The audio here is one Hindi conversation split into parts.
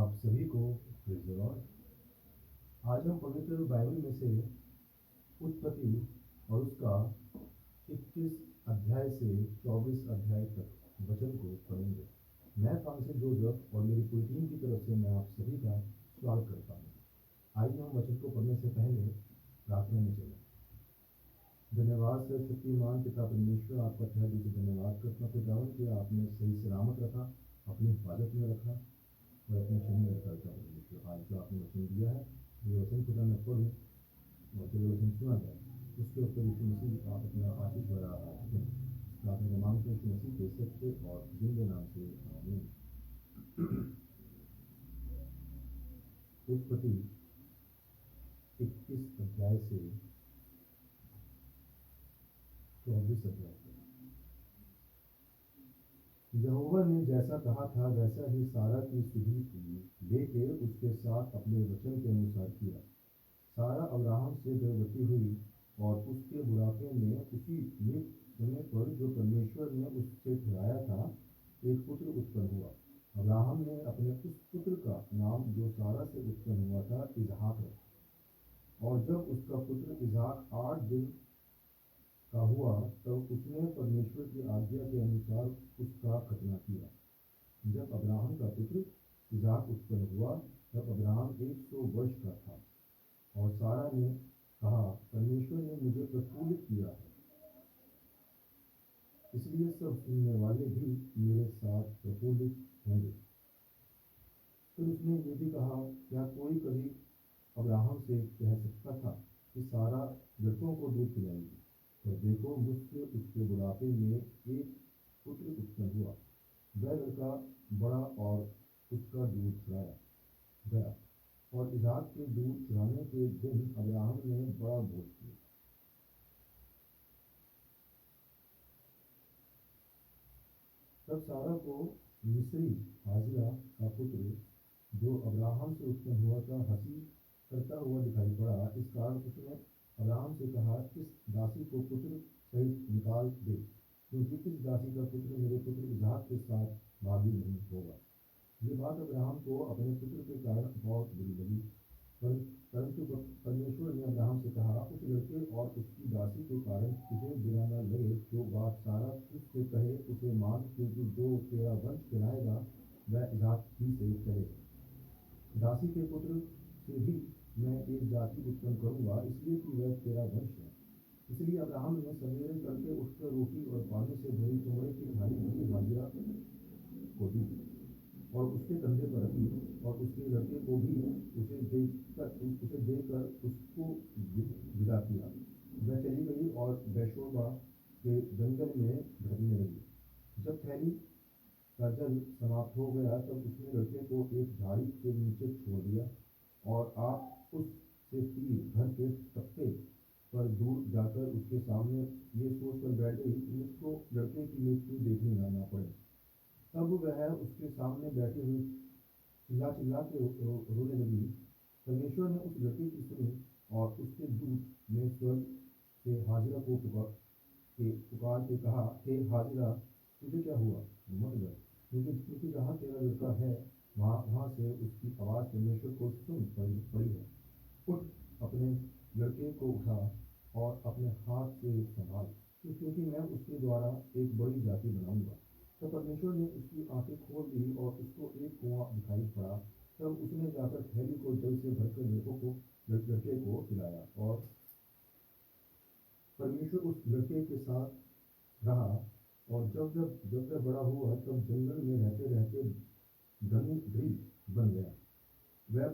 आप सभी को प्रेज़ द लॉर्ड। आज हम पवित्र बाइबल में से उत्पत्ति और उसका 21 अध्याय से 24 अध्याय तक वचन को पढ़ेंगे। मैं फ्रांसिस जोसेफ और मेरी पूरी टीम की तरफ से मैं आप सभी का स्वागत करता हूँ। आइए हम वचन को पढ़ने से पहले प्रार्थना में चलें। धन्यवाद सर्वशक्तिमान पिता परमेश्वर, आपका तहे दिल से धन्यवाद करता हूँ खुदावन कि आपने सही सलामत रखा, अपनी हिफाजत में रखा और अपने शरीर में रखा। परमेश्वर, आज जो आपने वचन दिया है, ये वचन खुदा मैं पढ़ूँ और जो वचन सुना जाए उसके ऊपर यीशु मसीह आप अपना आशीष भरा रखें। इस प्रार्थना को मांगते हैं यीशु मसीह के सच्चे और जिंदे नाम से, आमीन। उत्पत्ति 21 अध्याय से 24 अध्याय तक। यहोवा ने जैसा कहा था वैसा ही सारा की सुधि लेके उसके साथ अपने वचन के अनुसार किया। सारा अब्राहम से गर्भवती हुई और उसके बुढ़ापे में उसी नियुक्त समय पर जो परमेश्वर ने उससे ठहराया था एक पुत्र उत्पन्न हुआ। अब्राहम ने अपने उस पुत्र का नाम जो सारा से उत्पन्न हुआ था इसहाक रखा। और जब उसका पुत्र इसहाक 8 दिन का हुआ तब उसने परमेश्वर की आज्ञा के अनुसार उसका खतना किया। जब अब्राहम का पुत्र इसहाक उत्पन्न हुआ तब अब्राहम 100 वर्ष का था। और सारा ने कहा, परमेश्वर ने मुझे प्रफुल्लित किया है, इसलिए सब सुनने वाले भी मेरे साथ प्रफुल्लित होंगे। फिर उसने ये भी कहा, क्या कोई कभी अब्राहम से कह सकता था कि सारा लड़कों को दूध पिलाएगी? पर देखो, मुझसे उसके बुढ़ापे में एक पुत्र उत्पन्न हुआ। वह लड़का बड़ा और उसका दूध चुराया गया। और इसहाक के दूध चुराने के दिन अब्राहम ने बड़ा भोज किया। तब सारा को मिस्री हाजिरा का पुत्र जो अब्राहम से उत्पन्न हुआ था हंसी करता हुआ दिखाई पड़ा। इस कारण उसने अब्राहम से कहा, इस दासी को पुत्र सहित निकाल दे, क्योंकि इस दासी का पुत्र मेरे पुत्र इसहाक के साथ भागी नहीं होगा। ये बात अब्राहम को अपने पुत्र के कारण बहुत बुरी लगी। परंतु परमेश्वर ने अब्राहम से कहा, उस लड़के और उसकी दासी के कारण तुझे बुरा न लगे। जो बात सारा तुझसे कहे उसे मान, क्योंकि जो तेरा वंश चलाएगा वह इसहाक ही से चलेगा। दासी के पुत्र से भी मैं एक जाति उत्पन्न करूंगा, इसलिए कि वह तेरा वंश है। इसलिए अब्राहम ने सवेरे तड़के उठकर रोटी और पानी से भरी चमड़े की थाली भरी हाजिरा को दी और उसके कंधे पर रखी। और उसके लड़के को भी उसे देकर उसको विदा किया। वह चली गई और बेशोबा के जंगल में भटकने लगी। जब थैली का जल समाप्त हो गया तब उसने लड़के को एक झाड़ी के नीचे छोड़ दिया। और आप उससे तीर भर के तख्ते पर दूर जाकर उसके सामने ये सोचकर बैठ गई कि मुझको लड़के की मृत्यु देखनी ना पड़े। तब वह उसके सामने बैठी हुई चिल्ला चिल्ला के रोने लगी। परमेश्वर ने उस लड़के की सुनी और उसके दूत ने स्वर्ग से हाजिरा को पुकार के कहा, हे हाजिरा, तुझे क्या हुआ? मत डर, क्योंकि जहाँ तेरा लड़का है वहाँ से उसकी आवाज़ परमेश्वर को सुन पड़ी है। उठ, अपने लड़के को उठा और अपने हाथ से संभाल, क्योंकि मैं उसके द्वारा एक बड़ी जाति बनाऊंगा। तो परमेश्वर ने उसकी आंखें खोल दी और उसको एक कुआं दिखाई पड़ा। तब उसने जाकर थैली को जल से भरकर लड़के को पिलाया। और परमेश्वर उस लड़के के साथ रहा। और जब वह बड़ा हुआ तब जंगल में रहते रहते धनी बन गया। वह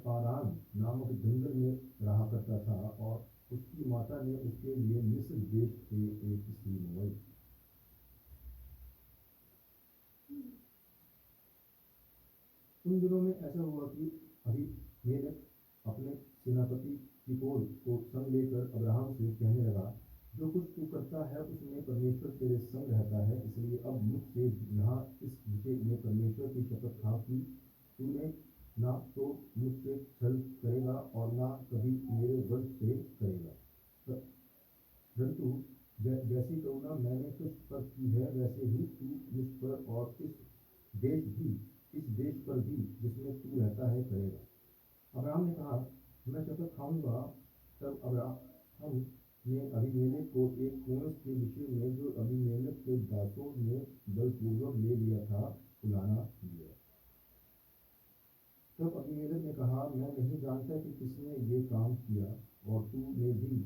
पारान नामक जंगल में रहा करता था। और उसकी माता ने उसके लिए मिस्र देश से एक स्त्री मंगवाई। उन दिनों में ऐसा हुआ कि अबीमेलेक अपने सेनापति फिकोल को संग लेकर अब्राहम से कहने लगा, जो कुछ तू करता है उसमें परमेश्वर तेरे संग रहता है। इसलिए अब मुझसे यहाँ इस विषय में परमेश्वर की शपथ खा कि तूने ना तो मुझसे छल करेगा और ना कभी मेरे वंश से करेगा, परंतु जैसी करुणा मैंने तुझ पर की है वैसे ही तू मुझ पर और इस देश भी इस देश पर भी जिसमें तू रहता है करेगा। अब्राहम ने कहा, मैं शपथ खाऊंगा। तब अब्राहम ने अबीमेलेक को एक कुएं के विषय में जो अबीमेलेक के दासों ने बलपूर्वक ले लिया था बुलाना दिया। तब अबीमेलेक ने कहा, मैं नहीं जानता कि किसने ये काम किया, और तूने भी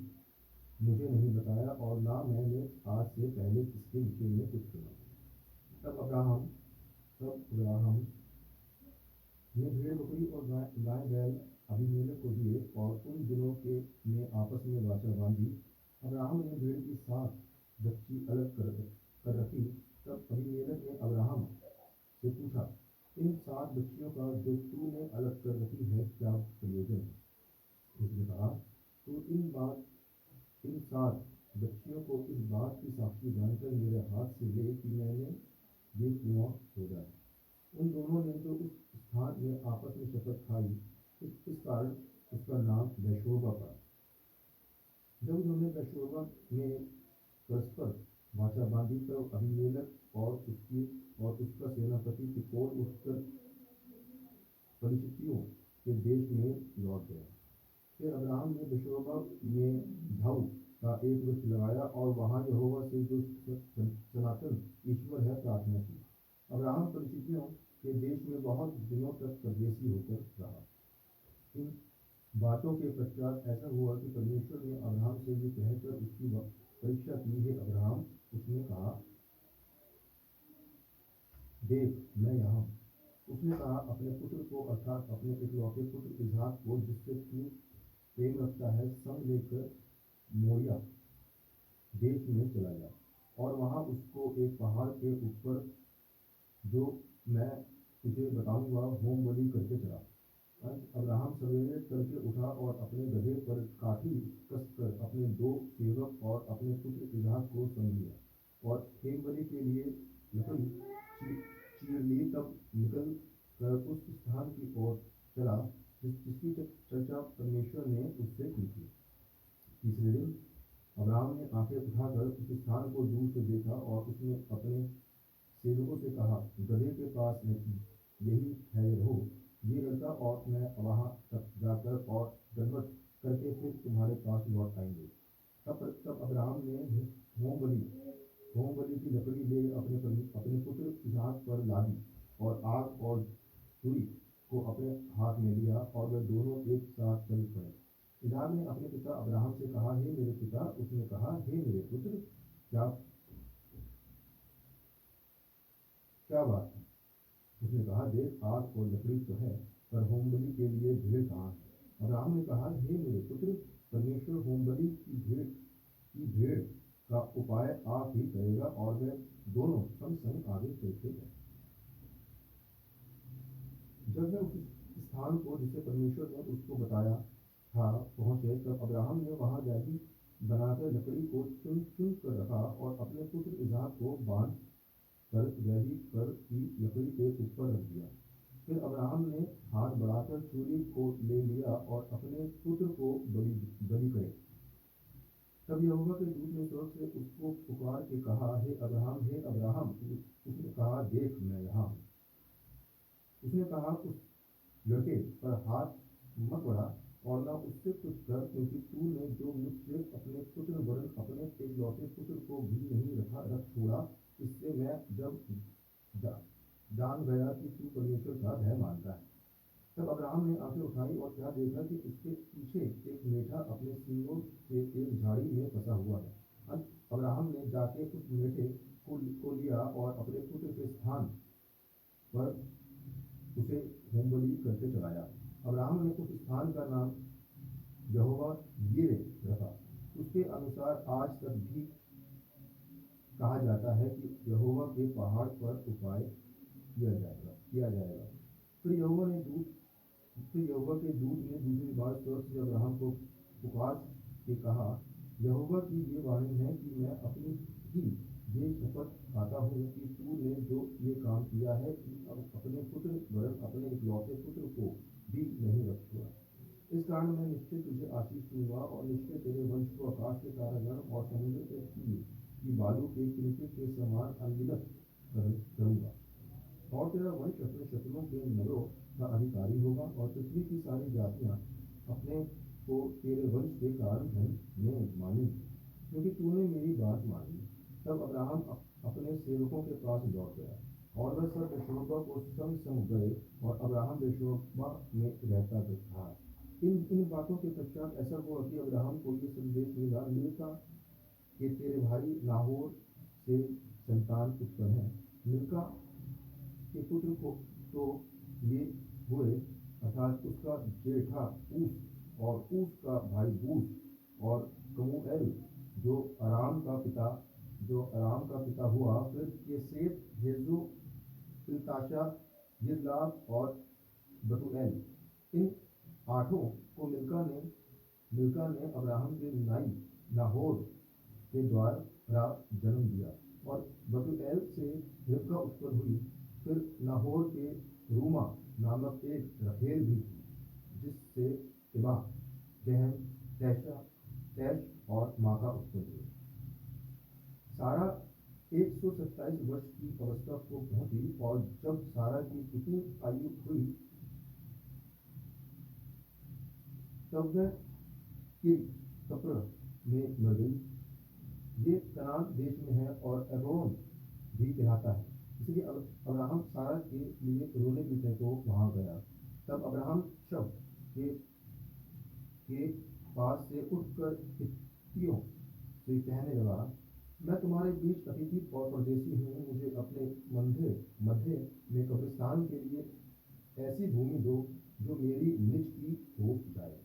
मुझे नहीं बताया, और ना मैंने आज से पहले इसके विषय में कुछ सुना। तब अब्राहम ने भेड़ बकरी और गाय बैल अबीमेलेक को दिए, और उन दिनों के में आपस में वाचा बांधी। अब्राहम ने भेड़ की 7 बच्ची अलग कर रखी। तब अबीमेलेक ने अब्राहम से पूछा, इन 7 बच्चियों का जो तूने अलग कर रखी है क्या प्रयोजन है? उसने कहा, तू इन 7 बच्चियों को इस बात की साक्षी जानकर मेरे हाथ से ले कि मैंने ये कुआं खोदा है। उन दोनों ने जो उस स्थान में आपस में शपथ खाई, इस कारण उसका नाम बेशोबा पड़ा। जब उन्होंने बेशोबा में परस्पर वाचा बांधी, तब अबीमेलेक और उसका सेनापति फिकोल उठकर पलिश्तियों के देश में लौट गया। फिर अब्राहम ने बेशोबा में झाऊ का एक वृक्ष लगाया और वहां यहोवा से जो सनातन ईश्वर है प्रार्थना की। अब्राहम पलिश्तियों के देश में बहुत दिनों तक परदेशी होकर रहा। इन बातों के पश्चात ऐसा हुआ कि परमेश्वर ने अब्राहम से ये कहकर उसकी परीक्षा की, हे अब्राहम। उसने कहा, देख मैं यहाँ हूँ। उसने कहा, अपने पुत्र को अर्थात अपने इकलौते पुत्र इसहाक को जिससे तू प्रेम रखता है संग लेकर मोरिया देश में चला जा, और वहाँ उसको एक पहाड़ के ऊपर जो मैं तुझे बताऊंगा होम बलि करके चला। अब्राहम सवेरे तड़के उठा और अपने गधे पर काठी कसकर अपने 2 सेवक और अपने पुत्र इसहाक को संग लिया और होमबलि के लिए लकड़ी चीर ली। तब निकल कर उस स्थान की ओर चला जिसकी चर्चा परमेश्वर ने उससे की थी। तीसरे दिन अब्राहम ने आंखें उठाकर उस स्थान को दूर से देखा, और उसने अपने सेवकों से कहा, गधे के पास यही ठहरे रहो, ये लड़का और मैं वहाँ तक जाकर और दंडवत करके फिर तुम्हारे पास लौट आएंगे। तब अब्राहम ने होम बलि की लकड़ी ले अपने पुत्र इसहाक पर लादी, और आग और छुरी को अपने हाथ में लिया, और वे दोनों एक साथ चल पड़े। इसहाक ने अपने पिता अब्राहम से कहा, हे मेरे पिता। उसने कहा, हे मेरे पुत्र, क्या क्या बात है? उसने कहा, देख आग और लकड़ी तो है, पर होमबलि के लिए भेड़ कहाँ है? अब्राहम ने कहा, हे मेरे पुत्र, परमेश्वर होमबलि की भेड़ का उपाय आप ही करेगा। और वे दोनों संग संग आगे चलते गए। जब वे उस स्थान को जिसे परमेश्वर ने उसको बताया था पहुंचे, तब अब्राहम ने वहां जाली बनाकर लकड़ी को चुन चुन कर रखा और अपने पुत्र इसहाक को बांध कर वेदी पर की लकड़ी के ऊपर रख दिया। फिर अब्राहम ने हाथ बढ़ाकर छुरी को ले लिया और अपने पुत्र को बलि करे। तब यहोवा के दूत ने स्वर्ग से उसको पुकार के कहा, हे अब्राहम, हे अब्राहम। उसने कहा, देख मैं यहाँ हूँ। उसने कहा, उस लड़के पर हाथ मत बढ़ा और न उससे कुछ कर, क्योंकि तूने जो मुझसे अपने पुत्र वरन अपने एकलौते पुत्र को भी नहीं रख छोड़ा, इससे मैं जब जान गया कि तू परमेश्वर का भय मानता है। तब अब्राहम ने आंखें उठाई और क्या देखा कि उसके पीछे एक मेढ़ा अपने सींगों से एक झाड़ी में फंसा हुआ है। अब्राहम ने जाके उस मेढ़े को लिया और अपने पुत्र के स्थान पर उसे होमबलि करके चलाया। अब्राहम ने उस स्थान का नाम यहोवा यिरे रखा। उसके अनुसार आज तक भी कहा जाता है कि यहोवा के पहाड़ पर उपाय किया जाएगा। फिर यहोवा के दूत ने दूसरी बार स्वर्ग से अब्राहम को पुकार के कहा, यहोवा की ये वाणी है कि मैं अपनी ही ये शपथ खाता हूँ कि तूने जो ये काम किया है कि अपने पुत्र वरन अपने इकलौते पुत्र को भी नहीं रख छोड़ा, इस कारण मैं निश्चय तुझे आशीष दूंगा और निश्चय तेरे वंश को आकाश के तारागण और समुद्र के तीर की बालू के किनके के समान अनगिनत करूंगा। और तेरा वंश अपने शत्रुओं के नगरों का अधिकारी होगा, और पृथ्वी की सारी जातियां अपने को तेरे वंश के कारण धन में मानेंगी, क्योंकि तूने मेरी बात मानी। तब अब्राहम अपने सेवकों के पास लौट गया, और वह सब बेशोबा को संग संग गए, और अब्राहम बेशोबा में रहता था। इन बातों के पश्चात ऐसा हुआ कि अब्राहम को ये संदेश मिला मिल्का कि तेरे भाई नाहोर से संतान उत्पन्न है। मिल्का के पुत्र को तो ये हुए, अर्थात उसका जेठा ऊस, और ऊस का भाई बूस, और कमूएल जो अराम का पिता हुआ। फिर केसेत, हेजो, इल्ताशा, यिदलाफ और बतूएल, इन आठों को मिल्का ने अब्राहम के नाई नाहोर के द्वारा जन्म दिया, और बतूएल से रिबका उत्पन्न हुई। फिर नाहोर के रूमा नामक एक रखेल भी थी, जिससे तिबा, गहम, तैश और माका उत्पन्न हुए। सारा 127 वर्ष की अवस्था को पहुंची, और जब सारा की इतनी आयु हुई, तब वह किर में मर गई। ये कनान देश में है, और एब्रोन भी कहलाता है। इसलिए अब्राहम सारा के लिए रोने पीटने को वहां गया। तब अब्राहम शव के पास से उठकर हित्तियों से कहने लगा, मैं तुम्हारे बीच अतिथि और परदेशी हूँ। मुझे अपने मध्य में कब्रिस्तान के लिए ऐसी भूमि दो जो मेरी निज की हो जाए,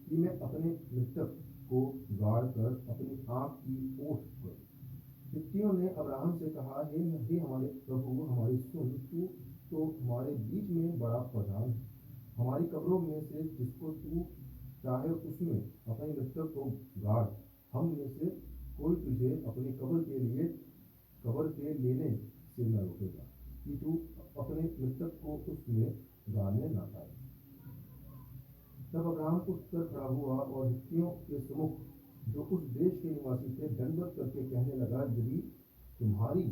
कि मैं अपने मृतक को गाड़ कर अपनी आँख की ओट करूँ। हित्तियों ने अब्राहम से कहा, हे हमारे प्रभु, हमारी सुन, तू तो हमारे बीच में बड़ा प्रधान है। हमारी कब्रों में से जिसको तू चाहे उसमें अपने मृतक को गाड़। हम में से कोई तुझे अपनी कब्र के लेने से न रोकेगा, कि तू अपने मृतक को उसमें गाड़ने न पाए। तब अब्राहम उठकर खड़ा हुआ, और हित्तियों के सम्मुख जो उस देश के निवासी थे दंडवत करके कहने लगा, यदि तुम्हारी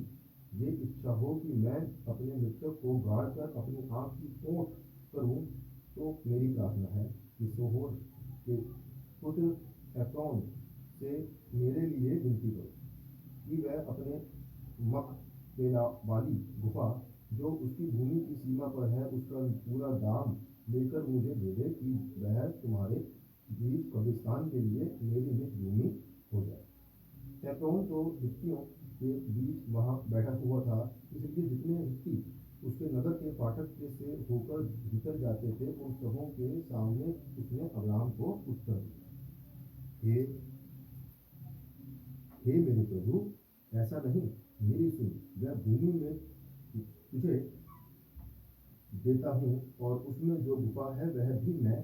ये इच्छा हो कि मैं अपने मृतक को गाड़ कर अपनी आँख की ओट करूं, तो मेरी प्रार्थना है कि सोहोर के पुत्र एप्रोन से मेरे लिए विनती करो, कि वह अपने मकपेला वाली गुफा, जो उसकी भूमि की सीमा पर है, उसका पूरा दाम लेकर मुझे दे दे, कि वह तुम्हारे बीच कब्रिस्तान के लिए मेरी निज भूमि हो जाए। एप्रोन तो हित्तियों के बीच वहां बैठा हुआ था, इसलिए जितने हित्ती उसके नगर के फाटक से होकर भीतर जाते थे, उन सबों के सामने उसने अब्राहम को उत्तर दिया, हे मेरे प्रभु, ऐसा नहीं, मेरी सुन। वह भूमि में तुझे देता हूँ, और उसमें जो गुफा है वह भी मैं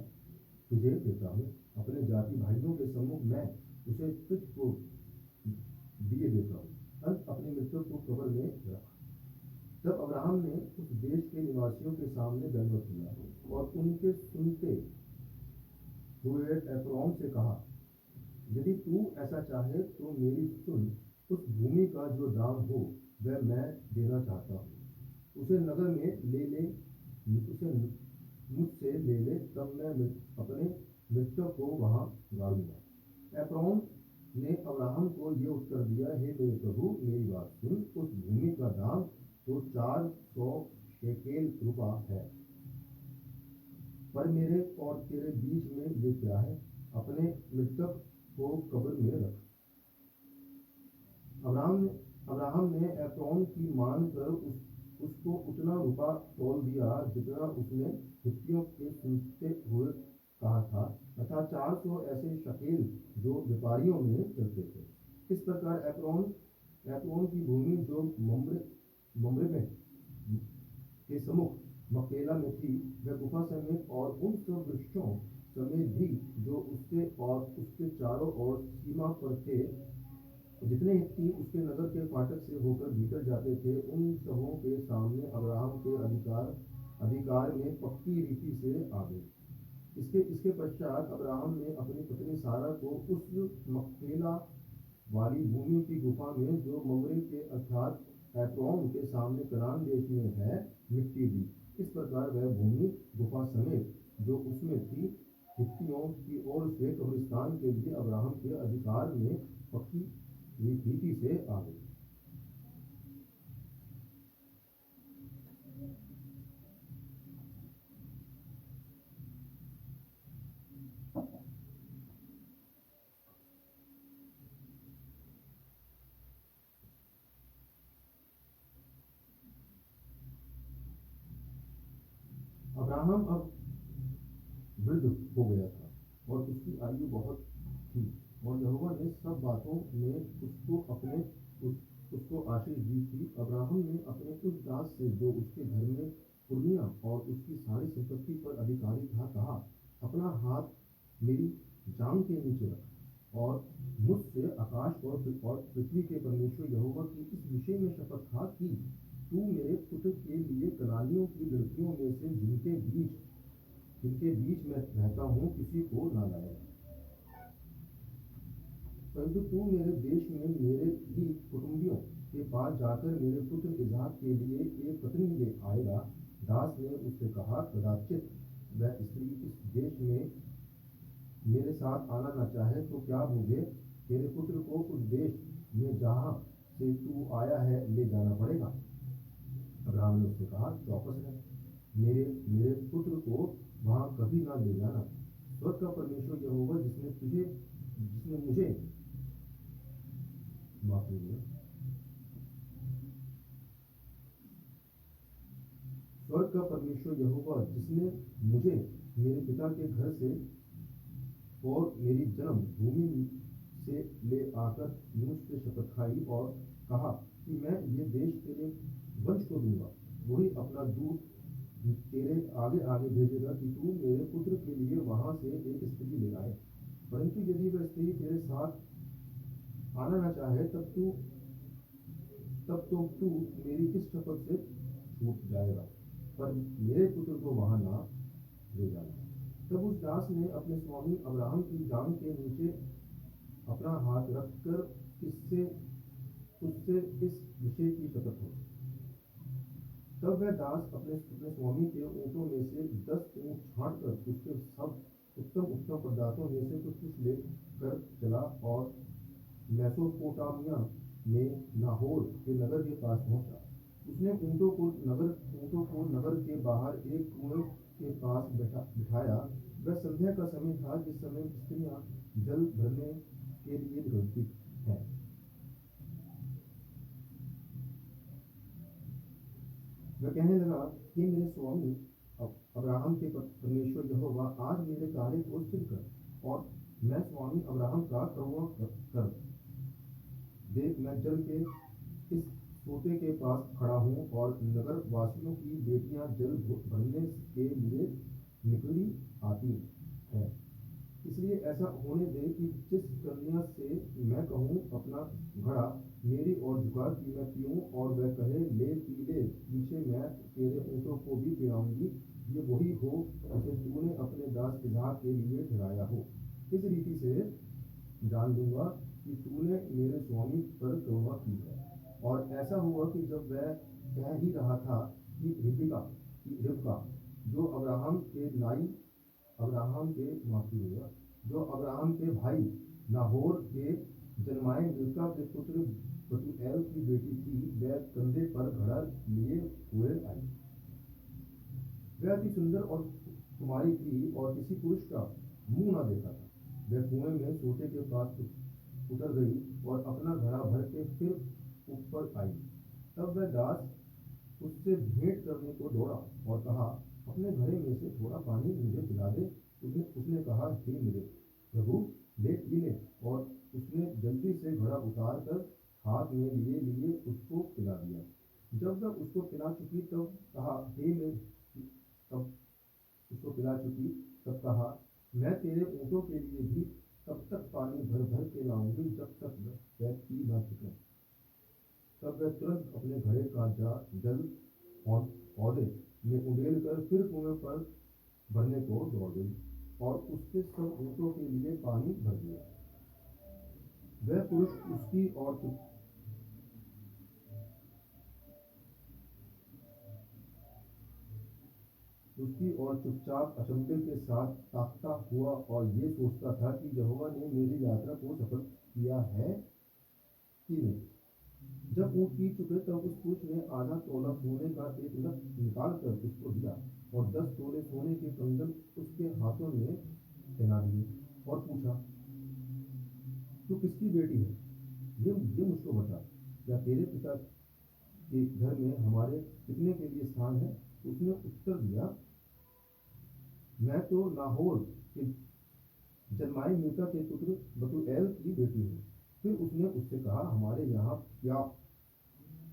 तुझे देता हूँ। अपने जाति भाइयों के सम्मुख मैं उसे तुझको दिए देता हूँ। अब अपने मृतक को कब्र में रख। तब अब्राहम ने उस देश के निवासियों के सामने दंडवत किया, और उनके सुनते हुए एप्रोन से कहा, यदि तू ऐसा चाहे तो मेरी सुन। उस भूमि का जो दाम हो वह मैं देना चाहता हूँ। उसे नगर में ले ले, उसे मुझसे ले ले, तब मैं अपने मृतक को वहां गाड़ूंगा। एप्रोन ने अब्राहम को ये उत्तर दिया, हे मेरे प्रभु, मेरी बात सुन। उस भूमि का दाम तो 400 शेकेल रुपा है, पर मेरे और तेरे बीच में ये क्या है? अपने मृतक को कब्र में रख। अब्राहम ने एप्रोन की मांग कर उसको उतना रुपा तौल दिया जितना उसने हित्तियों के सुनते हुए कहा था, अर्थात 400 ऐसे शकेल जो व्यापारियों में चलते थे। इस प्रकार एप्रोन की भूमि जो मम्रे में के सम्मुख मकेला में थी, वह गुफा समेत और उन सब वृक्षों समेत भी जो उसके और उसके चारों ओर सीमा पर थे, जितने हित्ती उसके नगर के फाटक से होकर भीतर जाते थे, उन सबों के सामने अब्राहम के अधिकार में पक्की रीति से आ गए। इसके पश्चात अब्राहम ने अपनी पत्नी सारा को उस मकपेला वाली भूमि की गुफा में, जो मम्रे के अर्थात एप्रोन के सामने कनान देश में है, मिट्टी दी। इस प्रकार वह भूमि गुफा समेत जो उसमें थी हित्तियों की ओर से कब्रिस्तान के लिए अब्राहम के अधिकार में पक्की रीति से आ गई। अब्राहम अब वृद्ध हो गया था और उसकी आयु बहुत थी, और यहोवा ने सब बातों में उसको आशीष दी थी। अब्राहम ने अपने उस दास से जो उसके घर में पुरनिया और उसकी सारी संपत्ति पर अधिकारी था कहा, अपना हाथ मेरी जांघ के नीचे रख और मुझसे आकाश और पृथ्वी के परमेश्वर यहोवा की इस विषय में शपथ खा कि तू मेरे पुत्र के लिए कनानियों की लड़कियों में से जिनके बीच में रहता हूँ किसी को ना लाएगा, परंतु तू मेरे देश में मेरे ही कुटुंबियों के पास जाकर मेरे पुत्र इसहाक के लिए एक पत्नी ले आएगा। दास ने उससे कहा, कदाचित वह स्त्री इस देश में मेरे साथ आना न चाहे तो क्या मुझे तेरे पुत्र को उस देश में जहाँ से तू आया है ले जाना पड़ेगा? अब्राहम ने उससे कहा, चौकस है, मेरे मेरे पुत्र को वहाँ कभी ना ले जाना। स्वर्ग का परमेश्वर यहोवा जिसने मुझे माफी दिया, स्वर्ग का परमेश्वर यहोवा जिसने मुझे मेरे पिता के घर से और मेरी जन्म भूमि से ले आकर मुझसे शपथ खाई और कहा कि मैं ये देश तेरे वंश को दूंगा, वही अपना दूत तेरे आगे आगे भेजेगा कि तू मेरे पुत्र के लिए वहां से एक स्त्री ले आए। परंतु यदि वह स्त्री तेरे साथ आना न चाहे तब तो तू मेरी इस शपथ से छूट जाएगा, पर मेरे पुत्र को वहां ना ले जाना। तब उस दास ने अपने स्वामी अब्राहम की जांघ के नीचे अपना हाथ रखकर उससे इस विषय की शपथ हो। तब वह दास अपने स्वामी के ऊँटों में से 10 ऊँट छांटकर उसके सब उत्तम उत्तम पदार्थों में से कुछ ले कर चला और मेसोपोटामिया में नाहोर के नगर के पास पहुंचा। उसने ऊँटों को नगर के बाहर एक कुएं के पास बिठाया। वह संध्या का समय था, जिस समय स्त्रियां जल भरने के लिए निकलती हैं। वह कहने लगा, कि मेरे स्वामी अब्राहम के परमेश्वर यहोवा, आज मेरे कार्य को सिद्ध कर और मैं स्वामी अब्राहम का कहुआ कर। देख, मैं जल के इस सोते के पास खड़ा हूँ और नगर वासियों की बेटियां जल भरने के लिए निकली आती हैं। इसलिए ऐसा होने दे कि जिस कन्या से मैं कहूँ अपना घड़ा मेरी ओर झुका कि मैं पीऊँ, और वह कहे ले पी ले, पीछे मैं तेरे ऊँटों को भी पिलाऊंगी, ये वही हो जिसे तूने अपने दास इसहाक के लिए ठहराया हो। इस रीति से जान लूंगा कि तूने मेरे स्वामी पर करुणा की है। और ऐसा हुआ कि जब वह कह ही रहा था कि रिबका जो अब्राहम के भाई नाहोर के जन्माए मिल्का के पुत्र बतूएल की बेटी थी, वह कंधे पर घड़ा लिए हुए आई। वह अति सुंदर और कुमारी थी और किसी पुरुष का मुंह न देखा था। वह कुएं में सोते के पास उतर गई और अपना घड़ा भर के फिर ऊपर आई। तब वह दास उससे भेंट करने को दौड़ा और कहा, अपने घड़े में से थोड़ा पानी मुझे पिला दे। उसने कहा, हे मेरे प्रभु, ले पी ले। और उसने जल्दी से घड़ा उतार कर हाथ में लिए उसको पिला दिया। जब वह उसको पिला चुकी तब कहा, मैं तेरे ऊँटों के लिए भी तब तक पानी भर भर के लाऊंगी जब तक वह पी न चुके। तब वह तुरंत अपने घड़े का जल पौधे में उंडेल कर फिर कुएं पर भरने को दौड़ गई और उसके सब ऊँटों के लिए पानी भर दिया। वह पुरुष उसकी। उसकी ओर चुपचाप अचंभे के साथ ताकता हुआ और ये सोचता था कि यहोवा ने मेरी यात्रा को सफल किया है कि नहीं। जब ऊँट पी चुके तब उस पुरुष ने आधा तोला सोने का एक लठ निकाल कर उसको दिया और 10 तोले सोने के कंगन उसके हाथों में पहना दिए और पूछा, तू किसकी बेटी है? ये मुझको बता, क्या तेरे पिता के घर में हमारे टिकने के लिए स्थान है? उसने उत्तर दिया, मैं तो नाहोर के जन्माई मीका के पुत्र बतूएल की बेटी हूँ। फिर उसने उससे कहा, हमारे यहाँ क्या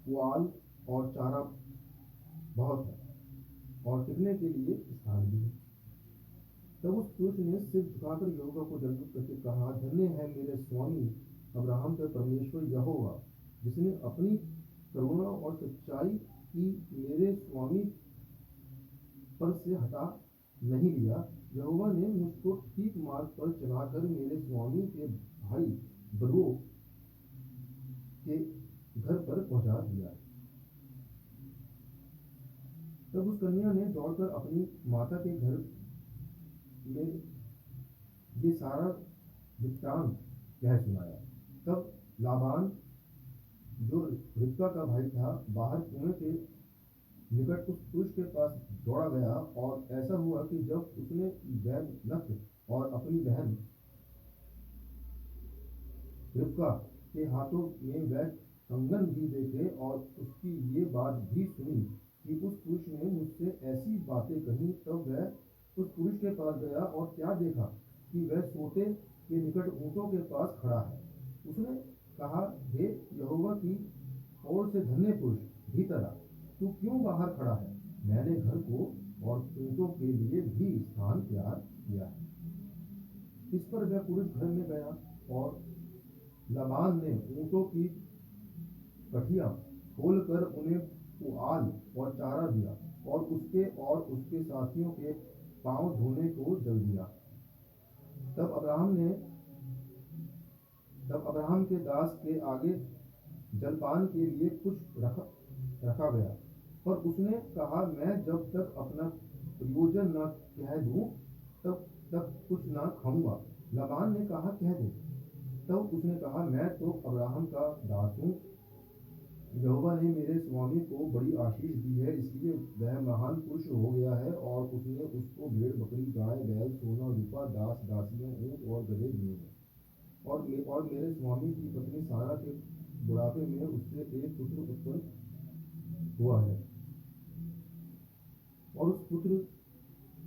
पुआल और चारा बहुत है और टिकने के लिए स्थान भी है। तब उस पुरुष ने सिर झुकाकर यहोवा को दंडवत करके कहा, धन्य है मेरे स्वामी अब्राहम का परमेश्वर यहोवा, जिसने अपनी करुणा और सच्चाई की मेरे स्वामी पर से हटा नहीं लिया। यहोवा ने मुझको ठीक मार्ग पर चलाकर मेरे स्वामी के भाई बरूओ के घर पर पहुंचा दिया। तब उस कन्या ने दौड़कर अपनी माता के घर में ये सारा वृत्तांत कह सुनाया। तब लाबान जो रिबका का भाई था बाहर कुएं के निकट उस पुरुष के पास दौड़ा गया और ऐसा हुआ कि जब उसने वह नख और अपनी बहन रिबका के हाथों में वह कंगन भी देखे और उसकी ये बात भी सुनी कि उस पुरुष ने मुझसे ऐसी बातें कही, तब वह उस पुरुष के पास गया और क्या देखा कि वह सोते के निकट ऊँटों के पास खड़ा है। उसने कहा, हे यहोवा की ओर से धन्य पुरुष, भीतर आ, तू क्यों बाहर खड़ा है? मैंने घर को और ऊँटों के लिए भी स्थान तैयार किया है। इस पर वह पुरुष घर में गया और लाबान ने ऊँटों की कठिया खोलकर उन्हें पुआल और चारा दिया और उसके साथियों के पांव धोने को जल दिया। तब अब्राहम के दास के आगे जलपान के लिए कुछ रखा गया, पर उसने कहा, मैं जब तक अपना प्रयोजन न कह दूं तब तक कुछ न खाऊंगा। लाबान ने कहा, कह दे। तब उसने कहा, मैं तो अब्राहम का दास हूँ, यहोवा ने मेरे स्वामी को बड़ी आशीष दी है, इसलिए वह महान पुरुष हो गया है और उसने उसको भेड़ बकरी गाय बैल सोना रूपा दास दासियां ऊँट और गधे दिए हैं। और मेरे स्वामी की पत्नी सारा के बुढ़ापे में उससे एक पुत्र उत्पन्न हुआ है। और उस पुत्र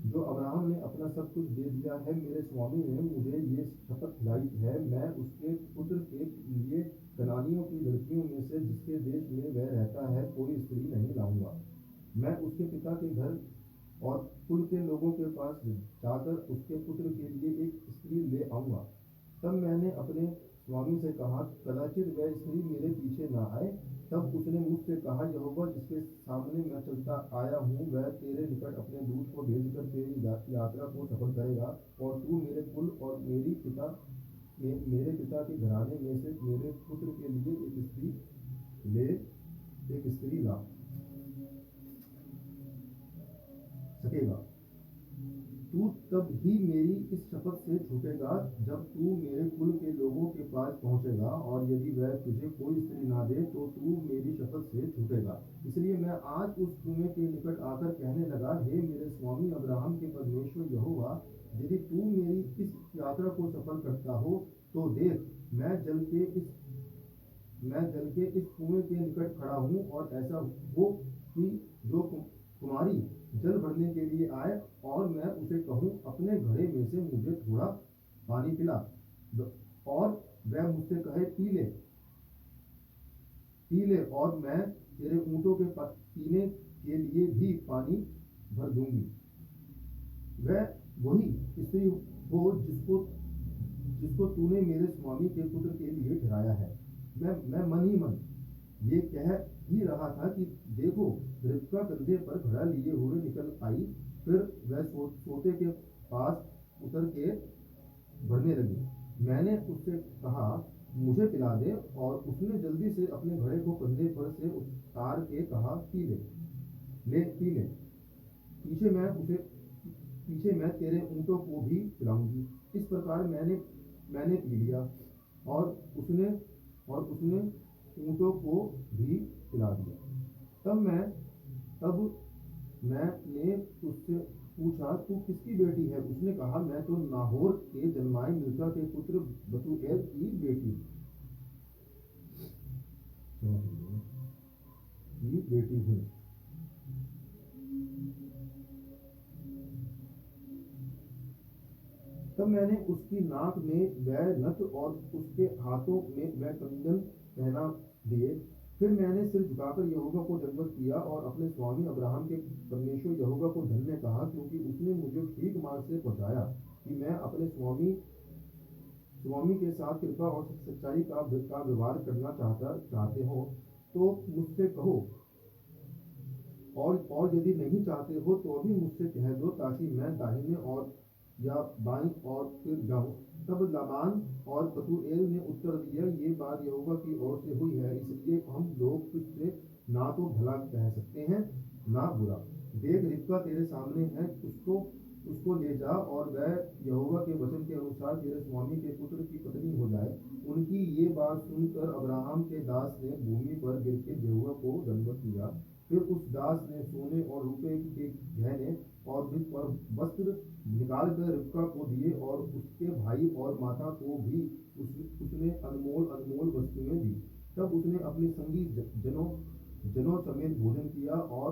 जो अब्राहम ने अपना सब कुछ दे दिया है, मेरे स्वामी ने मुझे ये शपथ खिलाई है, मैं उसके पुत्र के लिए कनानियों की लड़कियों में से जिसके देश में वह रहता है कोई स्त्री नहीं लाऊंगा। मैं उसके पिता के घर और कुल के लोगों के पास जाकर उसके पुत्र के लिए एक स्त्री ले आऊंगा। तब मैंने अपने स्वामी से कहा, कदाचित वह स्त्री मेरे पीछे न आए। तब उसने मुझसे कहा, यहोवा जिसके सामने मैं चलता आया हूँ, वह तेरे निकट अपने दूत को भेजकर तेरी यात्रा को सफल करेगा और तू मेरे कुल और मेरे पिता के घराने में से मेरे पुत्र के लिए एक स्त्री ला सकेगा। तू तब ही मेरी इस शपथ से छूटेगा जब तू मेरे कुल के लोगों के पास पहुंचेगा, और यदि वह तुझे कोई स्त्री ना दे तो तू मेरी शपथ से छूटेगा। इसलिए मैं आज उस कुएं के निकट आकर कहने लगा, हे मेरे स्वामी अब्राहम के परमेश्वर यहोवा, यदि तू मेरी इस यात्रा को सफल करता हो तो देख, मैं जल के इस कुएं के निकट खड़ा हूँ, और ऐसा हो कि जो तुम्हारी जल भरने के लिए आए और मैं उसे कहूँ, अपने घड़े में से मुझे थोड़ा पानी पिला, और वह मुझसे कहे, पी ले, और मैं तेरे ऊँटों के पीने के लिए भी पानी भर दूंगी। वह वही स्त्री हो जिसको तूने मेरे स्वामी के पुत्र के लिए ठहराया है। मैं मन ही मन ये कह ही रहा था कि देखो, रिबका कंधे पर घड़ा लिए हुए निकल आई। फिर वह सोते के पास उतर के बढ़ने लगी। मैंने उससे कहा, मुझे पिला दे, और उसने जल्दी से अपने घड़े को कंधे पर से उतार के कहा, पी ले। पीछे मैं उसे पीछे मैं तेरे ऊँटों को भी पिलाऊंगी। इस प्रकार मैंने पी लिया और उसने उसने ऊँटों को भी पिला दिया। तब मैंने उससे पूछा, तू किसकी बेटी है? उसने कहा, मैं तो नाहोर के जन्माए मिल्का के पुत्र बतूएल की बेटी हूँ। तब मैंने उसकी नाक में वह नथ और उसके हाथों में वह कंगन पहना दिए। फिर मैंने सिर झुकाकर यहोवा को दंडवत किया और अपने स्वामी अब्राहम के परमेश्वर यहोवा को धन्य कहा, क्योंकि उसने मुझे ठीक मार्ग से पहुंचाया कि मैं अपने स्वामी के साथ कृपा और सच्चाई का व्यवहार करना चाहते हो तो मुझसे कहो, और यदि नहीं चाहते हो तो भी मुझसे कह दो, ताकि मैं दाहिने और या बाईं और फिर जाऊं। तब लाबान और बतूएल ने उत्तर दिया, ये बात यहोवा की ओर से हुई है, इसलिए हम लोग तुझसे ना तो भला कह सकते हैं ना बुरा। देख, रिबका तेरे सामने है, उसको ले जा, और वह यहोवा के वचन के अनुसार तेरे स्वामी के पुत्र की पत्नी हो जाए। उनकी ये बात सुनकर अब्राहम के दास ने भूमि पर गिर के यहोवा को दंडवत किया। फिर उस दास ने सोने और रुपये के गहने और वस्त्र निकालकर रिबका को दिए, और उसके भाई और माता को भी उसने अनमोल अनमोल वस्तुएं दी। तब उसने अपने संगी जनों समेत भोजन किया और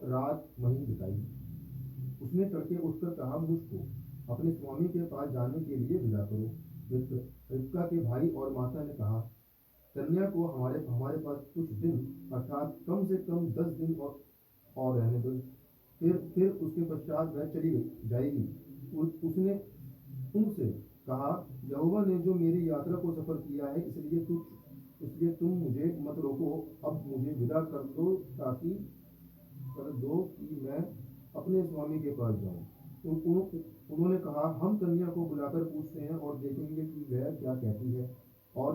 रात वहीं बिताई। उसने तड़के उठकर कहा, मुझको अपने स्वामी के पास जाने के लिए विदा करो। रिबका के भाई और माता ने कहा, कन्या को हमारे पास कुछ दिन अर्थात कम से कम 10 दिन और रहने दो, फिर उसके पश्चात वह चली जाएगी। उसने उनसे कहा, यहोवा ने जो मेरी यात्रा को सफल किया है, इसलिए तुम मुझे मत रोको। अब मुझे विदा कर दो कि मैं अपने स्वामी के पास जाऊं। उन्होंने कहा, हम कन्या को बुलाकर पूछते हैं और देखेंगे कि वह क्या कहती है। और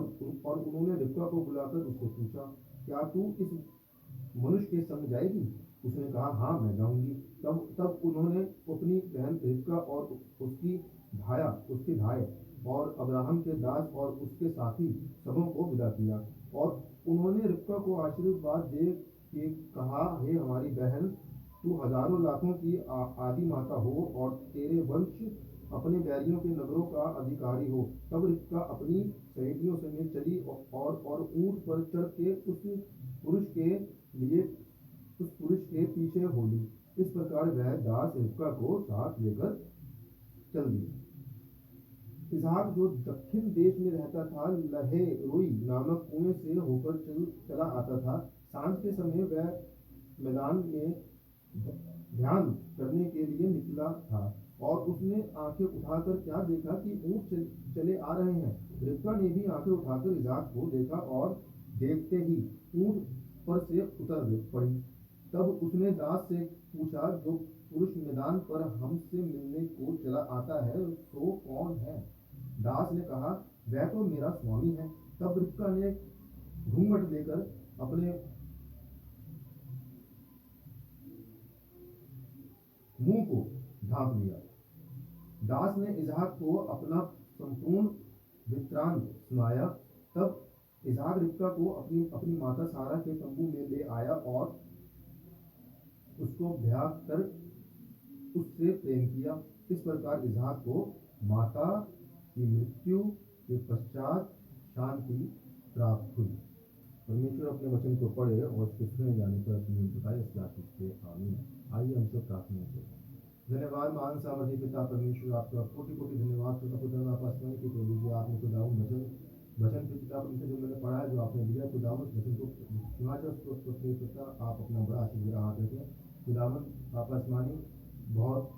उन्होंने रिबका को बुलाकर उससे पूछा, क्या तू इस मनुष्य के संग जाएगी? उसने कहा, हाँ, मैं जाऊंगी। तब उन्होंने अपनी बहन रिबका और उसके भाई और अब्राहम के दास और उसके साथी सबों को विदा किया। और उन्होंने रिबका को आशीर्वाद दे के कहा, हे हमारी बहन, तू हजारों लाखों की आदि माता हो, और तेरे वंश अपने बैरियों के नगरों का अधिकारी हो। तब रिबका अपनी सहेलियों समेत चली और ऊंट पर चढ़ के उस पुरुष के पीछे हो ली। इस प्रकार वह दास रिबका को साथ लेकर चल दिए। इसहाक जो दक्षिण देश में रहता था, लहे रोई नामक कुएं से होकर चला आता था। सांझ के समय वह मैदान में ध्यान करने के लिए निकला था, और उसने आंखें उठाकर क्या देखा कि ऊंट चले आ रहे हैं। रिबका ने भी आंखें उठाकर इसहाक को देखा, और देखते ही ऊंट पर से उतर पड़ी। तब उसने दास से पूछा, जो पुरुष मैदान पर हमसे मिलने को चला आता है, तो कौन है? दास ने कहा, वह तो मेरा स्वामी है। तब रिबका ने घूंघट लेकर अपने मुंह को ढांप लिया। दास ने इसहाक को अपना संपूर्ण वृत्तांत सुनाया। तब इसहाक रिबका को अपनी माता सारा के तंबू में ले आया और उसको ब्याह कर उससे प्रेम किया। इस प्रकार इसहाक को माता की मृत्यु के पश्चात शांति प्राप्त हुई। परमेश्वर अपने वचन को पढ़े और उसके सुने जाने पर अपनी बताए इस आशीष से आमीन। आइए हम सब प्रार्थना करें। धन्यवाद महान सामर्थ्य पिता परमेश्वर, आपका कोटि कोटि धन्यवाद करता खुदा आपका स्मरण की प्रभु जी, आपने खुदावन वचन के पिता परमेश्वर जो मैंने पढ़ा है, जो आपने दिया खुदावन, वचन को सुना जाए, उसको पिता आप अपना बड़ा आशीष हाथ रखें खुदावन। पापा आसमानी बहुत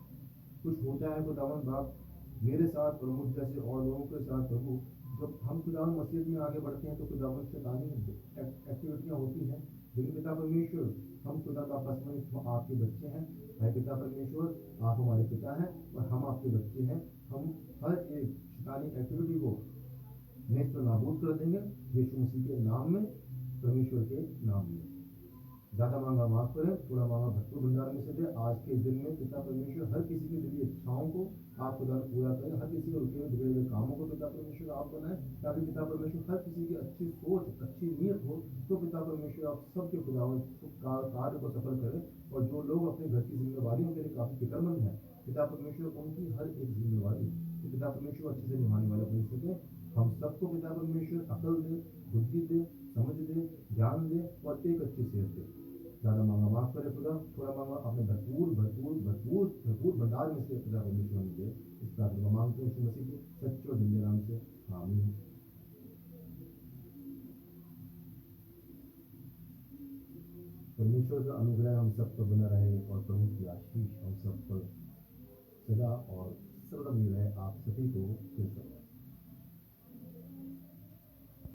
कुछ होता है खुदावन बाप मेरे साथ और मुझ जैसे और लोगों के साथ प्रभु। जब हम खुदावन मसीहत में आगे बढ़ते हैं तो खुदावन शैतानी एक्टिविटियाँ होती हैं, लेकिन पिता परमेश्वर हम खुदा का आसमानी आपके बच्चे हैं। है पिता परमेश्वर, आप हमारे पिता हैं और हम आपके बच्चे हैं। हम हर एक शैतानी एक्टिविटी को नेस्त नाबूद कर देंगे यीशु मसीह के नाम में, परमेश्वर के नाम में। ज़्यादा मांगा माफ करें, थोड़ा मांगा भरपूर भंडार में से दे। आज के इस दिन में पिता परमेश्वर हर किसी की दिली इच्छाओं को आप खुदा पूरा करें, हर किसी के रुके हुए बिगड़े हुए कामों को पिता परमेश्वर आप बनाएं, ताकि पिता परमेश्वर हर किसी की अच्छी सोच, अच्छी नीयत हो, तो पिता परमेश्वर आप सबके खुदावन कार्य को सफल करें। और जो लोग अपने घर की जिम्मेवारियों के लिए काफ़ी फिक्रमंद हैं, पिता परमेश्वर उनकी हर एक जिम्मेवारी तो पिता परमेश्वर अच्छे से निभाने वाले बन सके। हम सबको पिता परमेश्वर अकल दे, बुद्धि दे, समझ दे, ज्ञान दे और एक अच्छी सेहत दे। ज़्यादा मांगा माफ करे खुदा, थोड़ा मांगा अपने भरपूर भरपूर भरपूर भरपूर भंडार में से खुदा परमेश्वर ने दे। इस प्रार्थना को मांगते हैं यीशु मसीह के सच्चे और जिंदे नाम से, आमीन। परमेश्वर का अनुग्रह हम सब पर बना रहे और प्रभु की आशीष हम सब पर सदा और सर्वदा मिल रहे आप सभी को फिर से।